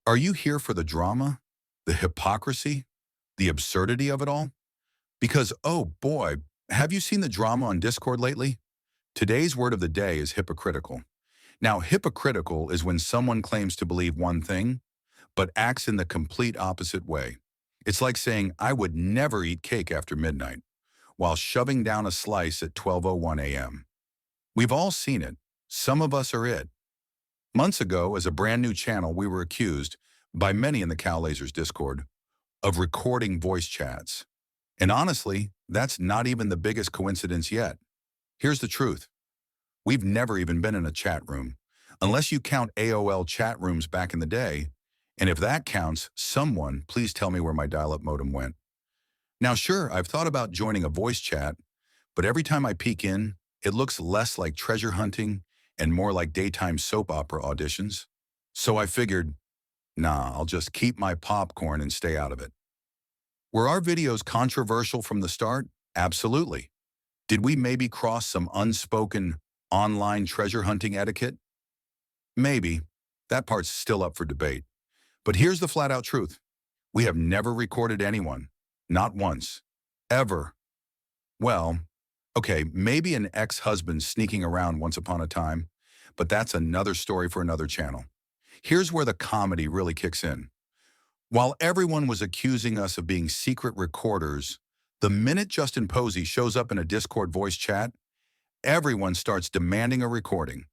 Are you here for the drama, the hypocrisy, the absurdity of it all? Because, oh boy, have you seen the drama on Discord lately? Today's word of the day is hypocritical. Now, hypocritical is when someone claims to believe one thing, but acts in the complete opposite way. It's like saying, I would never eat cake after midnight, while shoving down a slice at 12:01 a.m. We've all seen it. Some of us are it. Months ago, as a brand new channel, we were accused, by many in the Cow Lasers Discord, of recording voice chats. And honestly, that's not even the biggest coincidence yet. Here's the truth. We've never even been in a chat room, unless you count AOL chat rooms back in the day. And if that counts, someone please tell me where my dial-up modem went. Now sure, I've thought about joining a voice chat, but every time I peek in, it looks less like treasure hunting and more like daytime soap opera auditions. So I figured, nah, I'll just keep my popcorn and stay out of it. Were our videos controversial from the start? Absolutely. Did we maybe cross some unspoken online treasure hunting etiquette? Maybe. That part's still up for debate. But here's the flat-out truth. We have never recorded anyone. Not once. Ever. Well, okay, maybe an ex-husband sneaking around once upon a time, but that's another story for another channel. Here's where the comedy really kicks in. While everyone was accusing us of being secret recorders, the minute Justin Posey shows up in a Discord voice chat, everyone starts demanding a recording.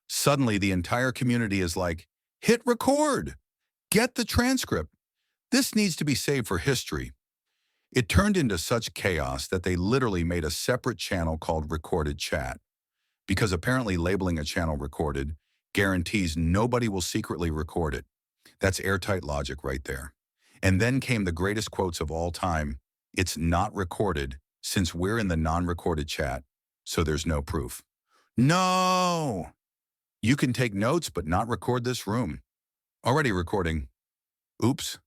Suddenly, the entire community is like, hit record! Get the transcript! This needs to be saved for history. It turned into such chaos that they literally made a separate channel called Recorded Chat, because apparently labeling a channel recorded guarantees nobody will secretly record it. That's airtight logic right there. And then came the greatest quotes of all time. It's not recorded since we're in the non-recorded chat, so there's no proof. No! You can take notes but not record this room. Already recording. Oops.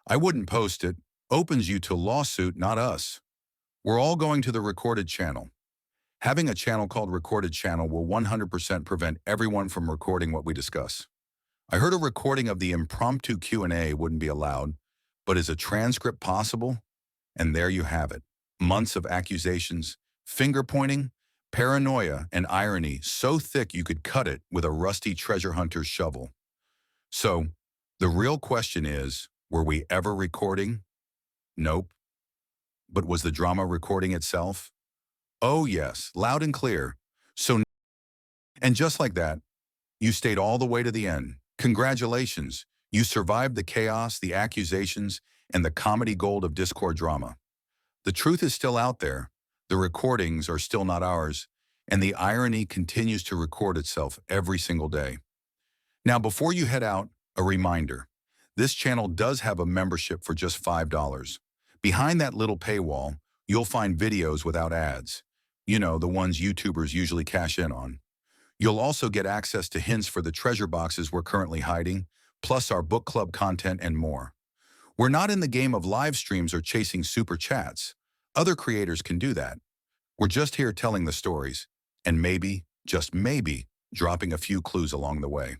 I wouldn't post it. Opens you to lawsuit, not us. We're all going to the recorded channel. Having a channel called Recorded Channel will 100% prevent everyone from recording what we discuss. I heard a recording of the impromptu Q&A wouldn't be allowed, but is a transcript possible? And there you have it. Months of accusations, finger-pointing, paranoia, and irony so thick you could cut it with a rusty treasure hunter's shovel. So, the real question is, were we ever recording? Nope. But was the drama recording itself? Oh yes, loud and clear. And just like that, you stayed all the way to the end. Congratulations, you survived the chaos, the accusations, and the comedy gold of Discord drama. The truth is still out there, the recordings are still not ours, and the irony continues to record itself every single day. Now, before you head out, a reminder. This channel does have a membership for just $5. Behind that little paywall, you'll find videos without ads. You know, the ones YouTubers usually cash in on. You'll also get access to hints for the treasure boxes we're currently hiding, plus our book club content and more. We're not in the game of live streams or chasing super chats. Other creators can do that. We're just here telling the stories, and maybe, just maybe, dropping a few clues along the way.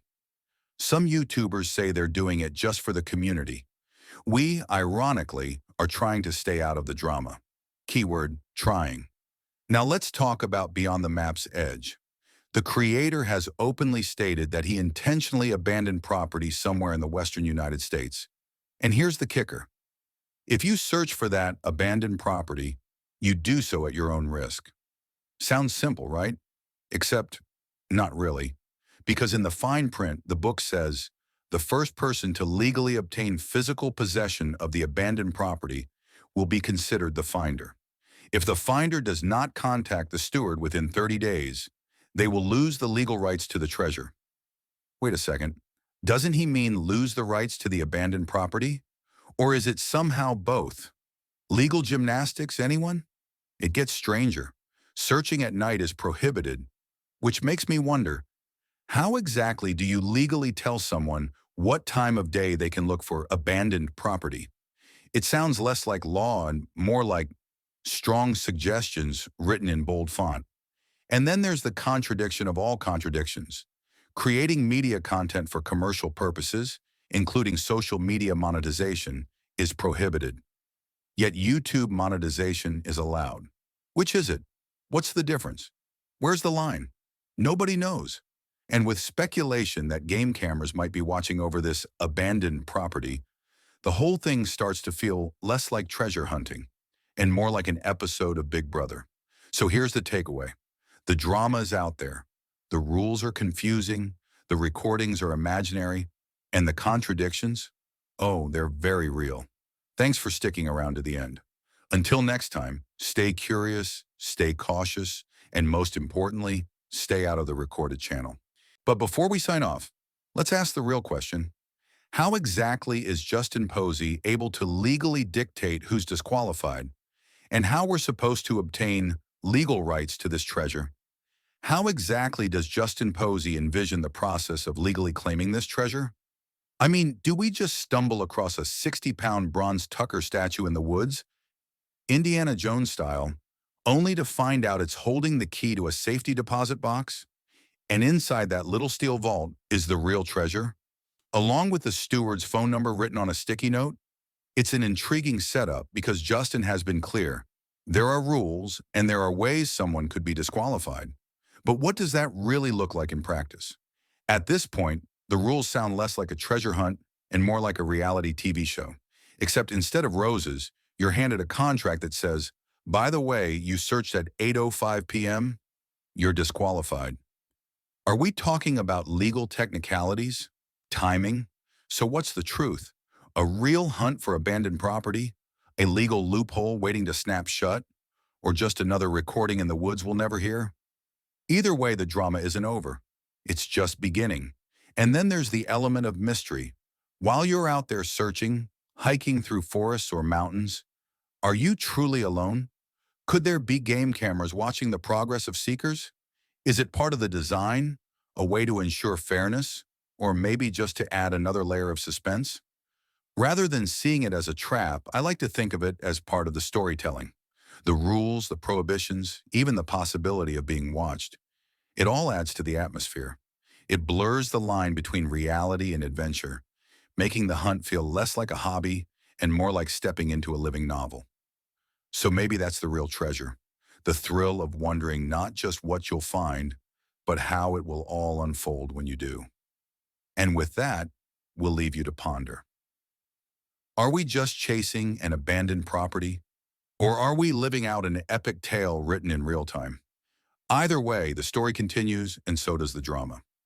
Some YouTubers say they're doing it just for the community. We, ironically, are trying to stay out of the drama. Keyword, trying. Now let's talk about Beyond the Map's edge. The creator has openly stated that he intentionally abandoned property somewhere in the western United States. And here's the kicker. If you search for that abandoned property, you do so at your own risk. Sounds simple, right? Except, not really. Because in the fine print, the book says, the first person to legally obtain physical possession of the abandoned property will be considered the finder. If the finder does not contact the steward within 30 days, they will lose the legal rights to the treasure. Wait a second. Doesn't he mean lose the rights to the abandoned property? Or is it somehow both? Legal gymnastics, anyone? It gets stranger. Searching at night is prohibited, which makes me wonder, how exactly do you legally tell someone what time of day they can look for abandoned property? It sounds less like law and more like strong suggestions written in bold font. And then there's the contradiction of all contradictions. Creating media content for commercial purposes, including social media monetization, is prohibited. Yet YouTube monetization is allowed. Which is it? What's the difference? Where's the line? Nobody knows. And with speculation that game cameras might be watching over this abandoned property, the whole thing starts to feel less like treasure hunting and more like an episode of Big Brother. So here's the takeaway. The drama is out there. The rules are confusing, the recordings are imaginary, and the contradictions, oh, they're very real. Thanks for sticking around to the end. Until next time, stay curious, stay cautious, and most importantly, stay out of the recorded channel. But before we sign off, let's ask the real question. How exactly is Justin Posey able to legally dictate who's disqualified, and how we're supposed to obtain legal rights to this treasure? How exactly does Justin Posey envision the process of legally claiming this treasure? I mean, do we just stumble across a 60-pound bronze Tucker statue in the woods, Indiana Jones style, only to find out it's holding the key to a safety deposit box? And inside that little steel vault is the real treasure? Along with the steward's phone number written on a sticky note? It's an intriguing setup because Justin has been clear. There are rules and there are ways someone could be disqualified. But what does that really look like in practice? At this point, the rules sound less like a treasure hunt and more like a reality TV show. Except instead of roses, you're handed a contract that says, by the way, you searched at 8:05 p.m., you're disqualified. Are we talking about legal technicalities? Timing? So what's the truth? A real hunt for abandoned property? A legal loophole waiting to snap shut? Or just another recording in the woods we'll never hear? Either way, the drama isn't over. It's just beginning. And then there's the element of mystery. While you're out there searching, hiking through forests or mountains, are you truly alone? Could there be game cameras watching the progress of seekers? Is it part of the design, a way to ensure fairness, or maybe just to add another layer of suspense? Rather than seeing it as a trap, I like to think of it as part of the storytelling. The rules, the prohibitions, even the possibility of being watched. It all adds to the atmosphere. It blurs the line between reality and adventure, making the hunt feel less like a hobby and more like stepping into a living novel. So maybe that's the real treasure, the thrill of wondering not just what you'll find, but how it will all unfold when you do. And with that, we'll leave you to ponder. Are we just chasing an abandoned property? Or are we living out an epic tale written in real time? Either way, the story continues, and so does the drama.